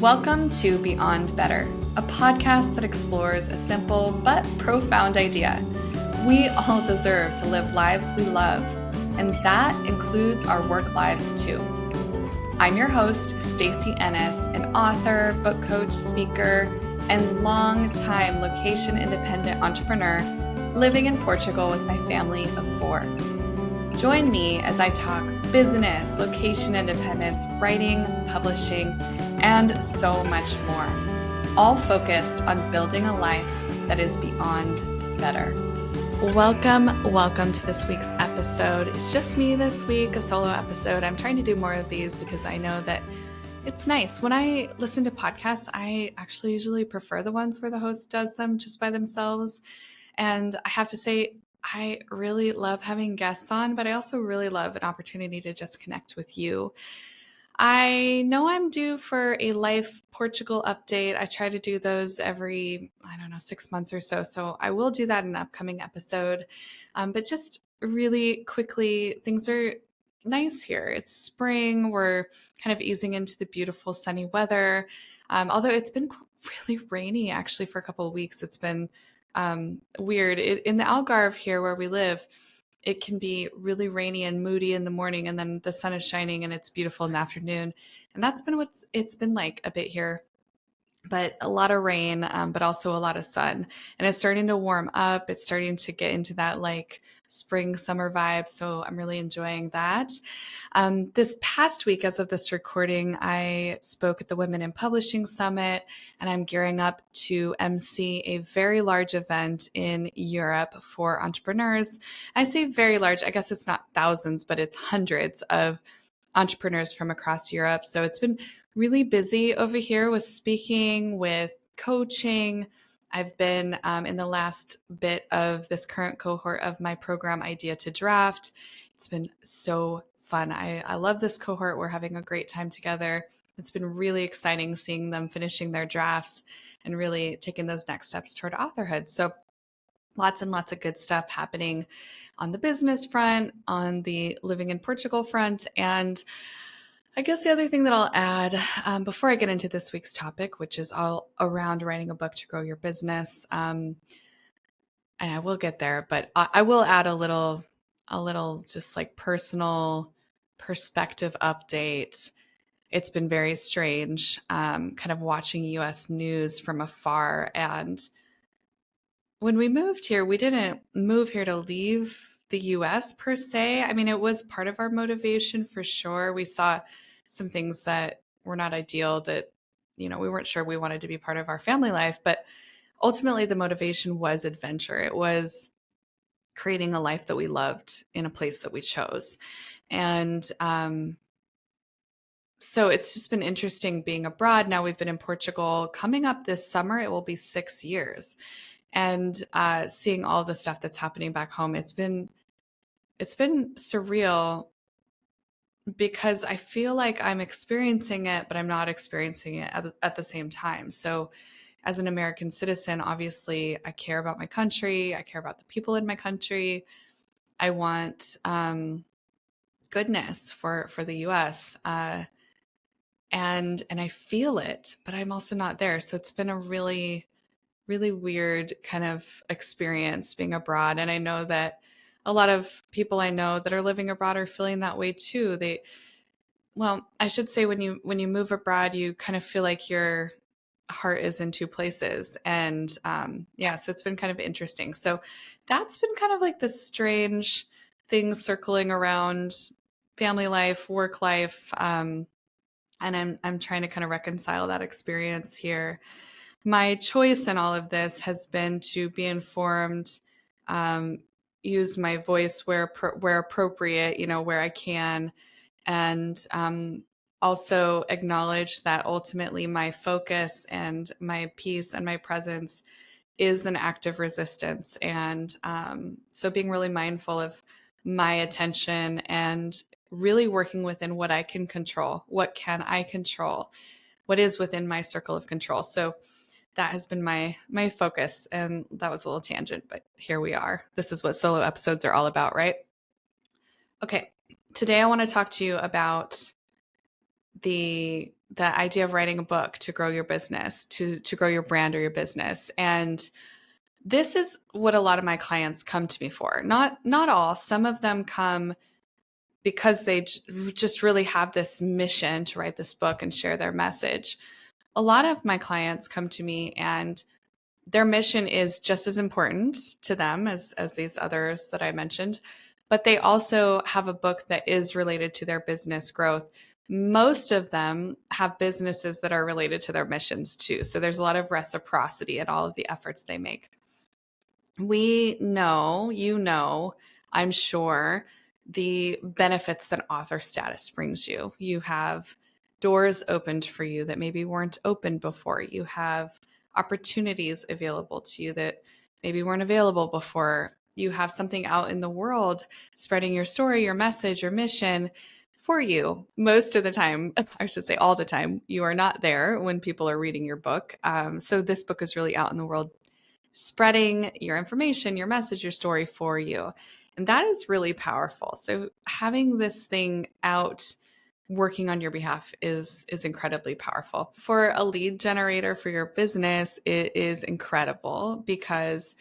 Welcome to Beyond Better, a podcast that explores a simple but profound idea. We all deserve to live lives we love, and that includes our work lives too. I'm your host, Stacey Ennis, an author, book coach, speaker, and long-time location-independent entrepreneur living in Portugal with my family of 4. Join me as I talk business, location independence, writing, publishing, and so much more, all focused on building a life that is beyond better. Welcome to this week's episode. It's just me this week, a solo episode. I'm trying to do more of these because I know that it's nice. When I listen to podcasts, I actually usually prefer the ones where the host does them just by themselves. And I have to say, I really love having guests on, but I also really love an opportunity to just connect with you. I know I'm due for a Life Portugal update. I try to do those every, 6 months or so. So I will do that in an upcoming episode. But just really quickly, things are nice here. It's spring. We're kind of easing into the beautiful sunny weather. Although it's been really rainy actually for a couple of weeks. It's been weird. In the Algarve here where we live, it can be really rainy and moody in the morning, and then the sun is shining and it's beautiful in the afternoon. And that's been what it's been like a bit here, but a lot of rain, but also a lot of sun. And it's starting to warm up. It's starting to get into that like spring, summer vibe. So I'm really enjoying that. This past week, as of this recording, I spoke at the Women in Publishing Summit, and I'm gearing up to MC a very large event in Europe for entrepreneurs. I say very large, I guess it's not thousands, but it's hundreds of entrepreneurs from across Europe. So it's been really busy over here with speaking, with coaching. I've been in the last bit of this current cohort of my program, Idea to Draft. It's been so fun. I love this cohort. We're having a great time together. It's been really exciting seeing them finishing their drafts and really taking those next steps toward authorhood. So lots and lots of good stuff happening on the business front, on the living in Portugal front. And I guess the other thing that I'll add before I get into this week's topic, which is all around writing a book to grow your business, and I will get there, but I will add a little just like personal perspective update. It's been very strange, kind of watching U.S. news from afar. And when we moved here, we didn't move here to leave the US per se. I mean, it was part of our motivation for sure. We saw some things that were not ideal that, we weren't sure we wanted to be part of our family life. But ultimately, the motivation was adventure. It was creating a life that we loved in a place that we chose. And so it's just been interesting being abroad. Now we've been in Portugal. Coming up this summer, it will be 6 years. And seeing all the stuff that's happening back home, it's been surreal because I feel like I'm experiencing it, but I'm not experiencing it at the same time. So as an American citizen, obviously I care about my country. I care about the people in my country. I want goodness for the US. And I feel it, but I'm also not there. So it's been a really weird kind of experience being abroad. And I know that a lot of people I know that are living abroad are feeling that way too. I should say when you move abroad, you kind of feel like your heart is in two places. And so it's been kind of interesting. So that's been kind of like this strange thing circling around family life, work life. And I'm trying to kind of reconcile that experience here. My choice in all of this has been to be informed, use my voice where appropriate, where I can, and also acknowledge that ultimately my focus and my peace and my presence is an act of resistance. And so being really mindful of my attention and really working within what I can control. What can I control? What is within my circle of control? So that has been my focus. And that was a little tangent, but here we are. This is what solo episodes are all about, right? Okay. Today I want to talk to you about the idea of writing a book to grow your business, to grow your brand or your business. And this is what a lot of my clients come to me for. Not all. Some of them come because they just really have this mission to write this book and share their message. A lot of my clients come to me and their mission is just as important to them as these others that I mentioned, but they also have a book that is related to their business growth. Most of them have businesses that are related to their missions too. So there's a lot of reciprocity in all of the efforts they make. We know, I'm sure, the benefits that author status brings you. You have doors opened for you that maybe weren't open before. You have opportunities available to you that maybe weren't available before. You have something out in the world spreading your story, your message, your mission for you. Most of the time, I should say all the time, you are not there when people are reading your book. So this book is really out in the world spreading your information, your message, your story for you. And that is really powerful. So having this thing out working on your behalf is incredibly powerful. For a lead generator for your business, it is incredible because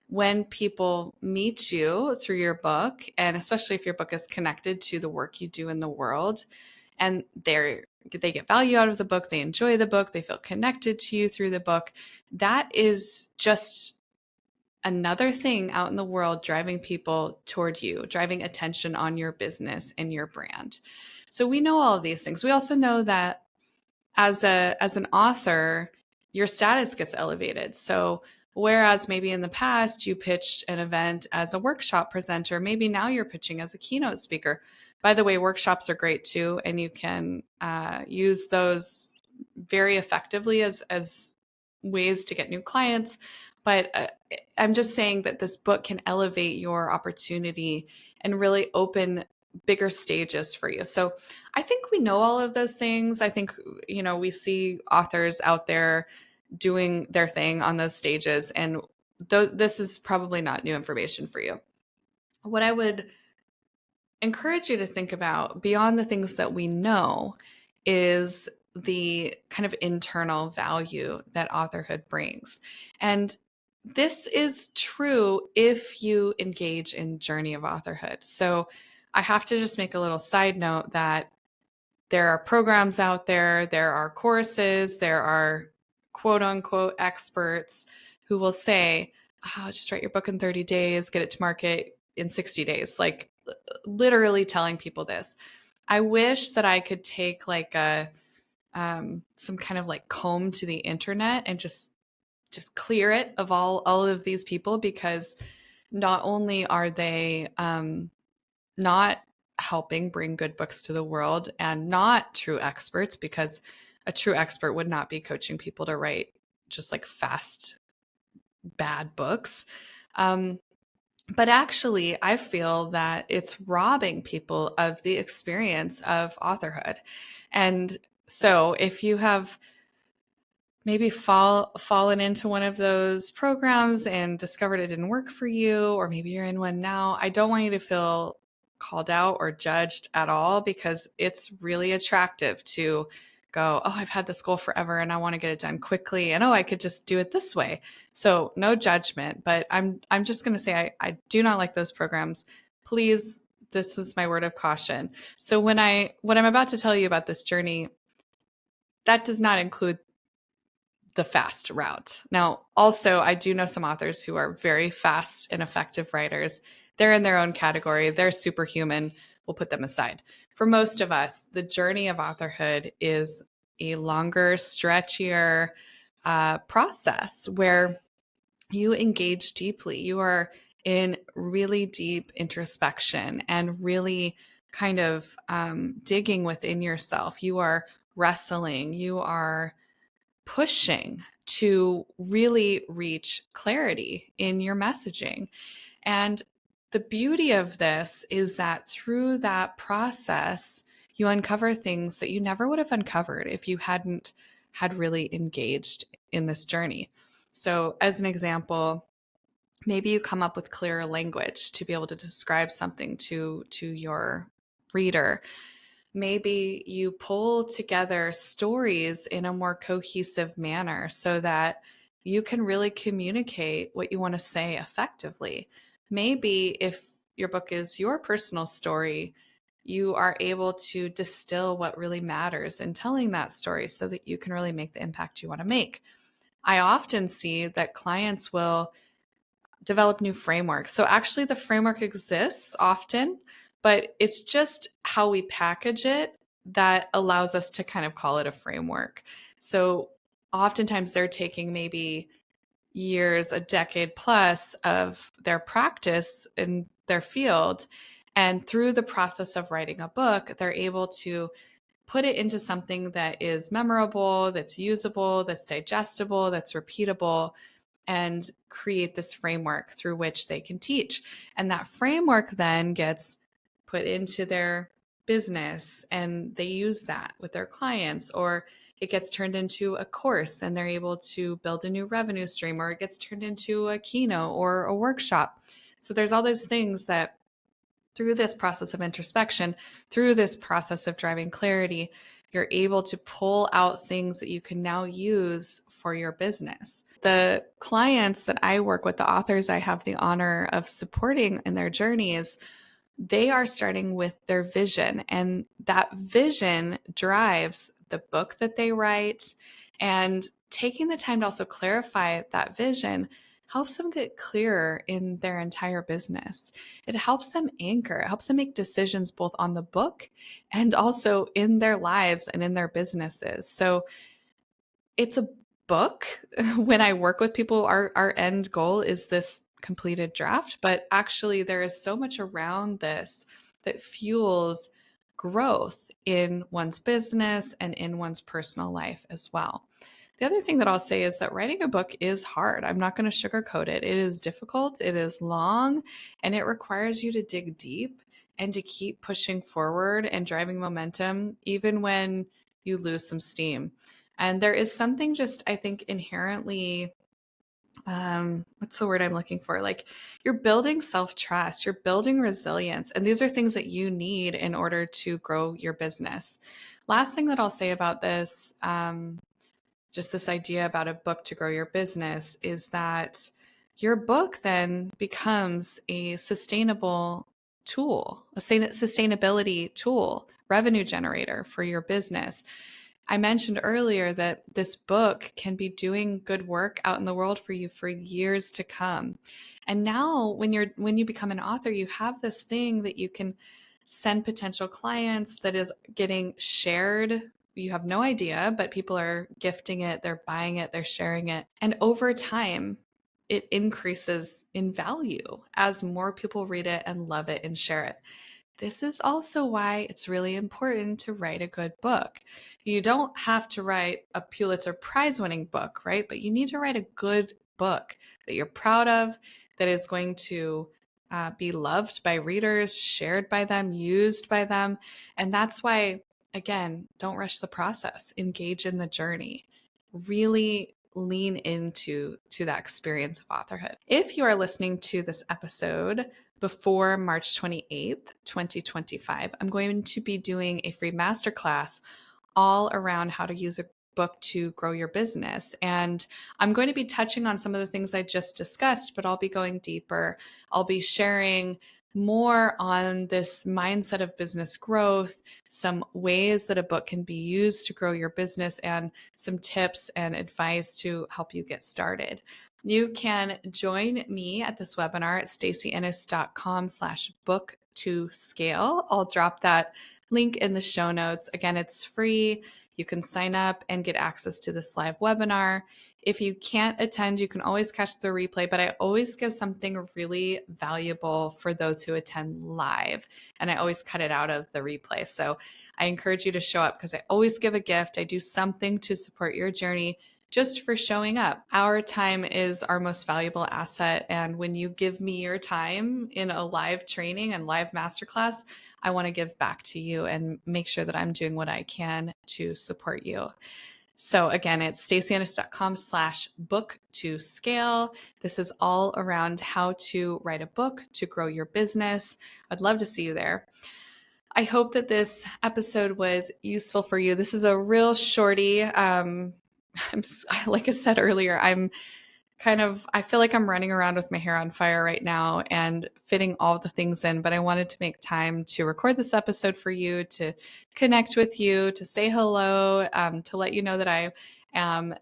when people meet you through your book, and especially if your book is connected to the work you do in the world, and they get value out of the book, they enjoy the book, they feel connected to you through the book, that is just another thing out in the world driving people toward you, driving attention on your business and your brand. So we know all of these things. We also know that as an author, your status gets elevated. So whereas maybe in the past you pitched an event as a workshop presenter, maybe now you're pitching as a keynote speaker. By the way, workshops are great too, and you can use those very effectively as ways to get new clients. But I'm just saying that this book can elevate your opportunity and really open bigger stages for you. So I think we know all of those things. I think, we see authors out there doing their thing on those stages, and this is probably not new information for you. What I would encourage you to think about beyond the things that we know is the kind of internal value that authorhood brings. And this is true if you engage in journey of authorhood. So I have to just make a little side note that there are programs out there, there are courses, there are quote unquote experts who will say, oh, just write your book in 30 days, get it to market in 60 days. Like literally telling people this. I wish that I could take like some kind of like comb to the internet and just clear it of all of these people, because not only are they not helping bring good books to the world and not true experts, because a true expert would not be coaching people to write just like fast, bad books. But actually, I feel that it's robbing people of the experience of authorhood. And so if you have maybe fallen into one of those programs and discovered it didn't work for you, or maybe you're in one now, I don't want you to feel called out or judged at all, because it's really attractive to go, oh, I've had this goal forever and I want to get it done quickly, and oh, I could just do it this way. So no judgment, but I'm just going to say I do not like those programs. Please, this is my word of caution. So what I'm about to tell you about this journey, that does not include the fast route. Now, also, I do know some authors who are very fast and effective writers. They're in their own category. They're superhuman. We'll put them aside. For most of us, the journey of authorhood is a longer, stretchier process where you engage deeply. You are in really deep introspection and really kind of digging within yourself. You are wrestling. You are pushing to really reach clarity in your messaging. And the beauty of this is that through that process, you uncover things that you never would have uncovered if you hadn't had really engaged in this journey. So, as an example, maybe you come up with clearer language to be able to describe something to your reader. Maybe you pull together stories in a more cohesive manner so that you can really communicate what you want to say effectively. Maybe if your book is your personal story, you are able to distill what really matters in telling that story so that you can really make the impact you want to make. I often see that clients will develop new frameworks. So actually, the framework exists often, but it's just how we package it that allows us to kind of call it a framework. So oftentimes, they're taking maybe years, a decade plus of their practice in their field. And through the process of writing a book, they're able to put it into something that is memorable, that's usable, that's digestible, that's repeatable, and create this framework through which they can teach. And that framework then gets put into their business and they use that with their clients, or it gets turned into a course and they're able to build a new revenue stream, or it gets turned into a keynote or a workshop. So there's all those things that through this process of introspection, through this process of driving clarity, you're able to pull out things that you can now use for your business. The clients that I work with, the authors I have the honor of supporting in their journeys, they are starting with their vision, and that vision drives the book that they write. And taking the time to also clarify that vision helps them get clearer in their entire business. It helps them anchor, it helps them make decisions both on the book and also in their lives and in their businesses. So it's a book. When I work with people, our end goal is this completed draft, but actually there is so much around this that fuels growth in one's business and in one's personal life as well. The other thing that I'll say is that writing a book is hard. I'm not going to sugarcoat it. It is difficult, it is long, and it requires you to dig deep and to keep pushing forward and driving momentum, even when you lose some steam. And there is something just, I think, inherently, what's the word I'm looking for? Like you're building self trust, you're building resilience. And these are things that you need in order to grow your business. Last thing that I'll say about this, just this idea about a book to grow your business, is that your book then becomes a sustainable tool, a sustainability tool, revenue generator for your business. I mentioned earlier that this book can be doing good work out in the world for you for years to come. And now when you become an author, you have this thing that you can send potential clients that is getting shared. You have no idea, but people are gifting it, they're buying it, they're sharing it. And over time, it increases in value as more people read it and love it and share it. This is also why it's really important to write a good book. You don't have to write a Pulitzer Prize winning book, right? But you need to write a good book that you're proud of, that is going to be loved by readers, shared by them, used by them. And that's why, again, don't rush the process, engage in the journey. Really lean into that experience of authorhood. If you are listening to this episode before March 28th, 2025, I'm going to be doing a free masterclass all around how to use a book to grow your business. And I'm going to be touching on some of the things I just discussed, but I'll be going deeper. I'll be sharing more on this mindset of business growth, some ways that a book can be used to grow your business, and some tips and advice to help you get started. You can join me at this webinar at stacyennis.com/book to scale. I'll drop that link in the show notes. Again, it's free. You can sign up and get access to this live webinar. If you can't attend, you can always catch the replay, but I always give something really valuable for those who attend live, and I always cut it out of the replay. So I encourage you to show up because I always give a gift. I do something to support your journey just for showing up. Our time is our most valuable asset. And when you give me your time in a live training and live masterclass, I want to give back to you and make sure that I'm doing what I can to support you. So again, it's stacyennis.com/book to scale. This is all around how to write a book to grow your business. I'd love to see you there. I hope that this episode was useful for you. This is a real shorty. Like I said earlier, I feel like I'm running around with my hair on fire right now and fitting all the things in, but I wanted to make time to record this episode for you, to connect with you, to say hello, to let you know that I am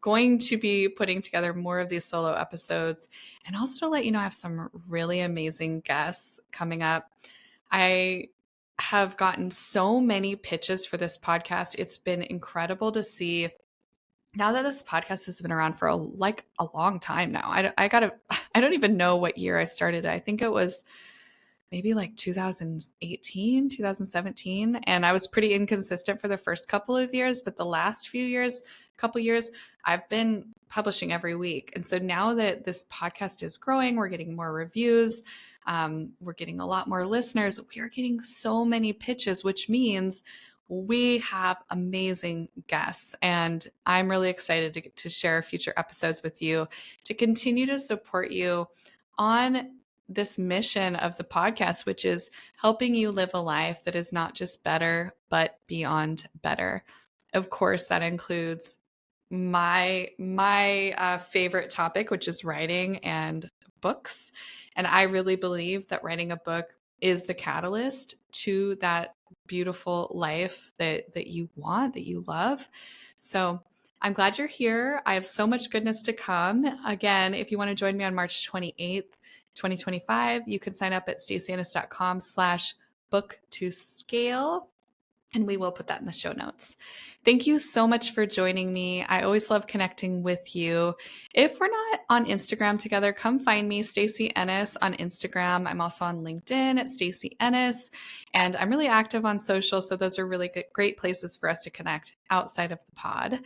going to be putting together more of these solo episodes, and also to let you know I have some really amazing guests coming up. I have gotten so many pitches for this podcast. It's been incredible to see now that this podcast has been around for a long time now. I don't even know what year I started. I think it was maybe like 2018, 2017. And I was pretty inconsistent for the first couple of years, but the last couple years, I've been publishing every week. And so now that this podcast is growing, we're getting more reviews, we're getting a lot more listeners. We are getting so many pitches, which means we have amazing guests. And I'm really excited to share future episodes with you, to continue to support you on this mission of the podcast, which is helping you live a life that is not just better, but beyond better. Of course, that includes my favorite topic, which is writing and books. And I really believe that writing a book is the catalyst to that beautiful life that you want, that you love. So I'm glad you're here. I have so much goodness to come. Again, if you want to join me on March 28th, 2025, you can sign up at stacyennis.com/book to scale. And we will put that in the show notes. Thank you so much for joining me. I always love connecting with you. If we're not on Instagram together, come find me, Stacey Ennis, on Instagram. I'm also on LinkedIn at Stacey Ennis, and I'm really active on social. So those are really great places for us to connect outside of the pod.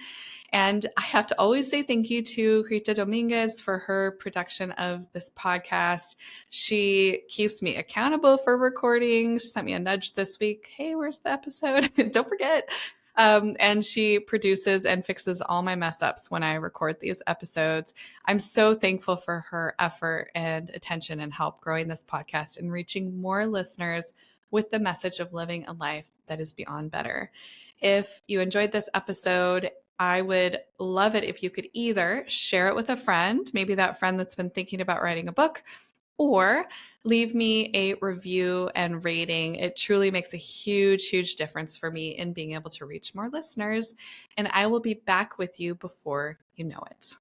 And I have to always say thank you to Rita Dominguez for her production of this podcast. She keeps me accountable for recording. She sent me a nudge this week. Hey, where's the episode? Don't forget. And she produces and fixes all my mess ups when I record these episodes. I'm so thankful for her effort and attention and help growing this podcast and reaching more listeners with the message of living a life that is beyond better. If you enjoyed this episode, I would love it if you could either share it with a friend, maybe that friend that's been thinking about writing a book, or leave me a review and rating. It truly makes a huge, huge difference for me in being able to reach more listeners. And I will be back with you before you know it.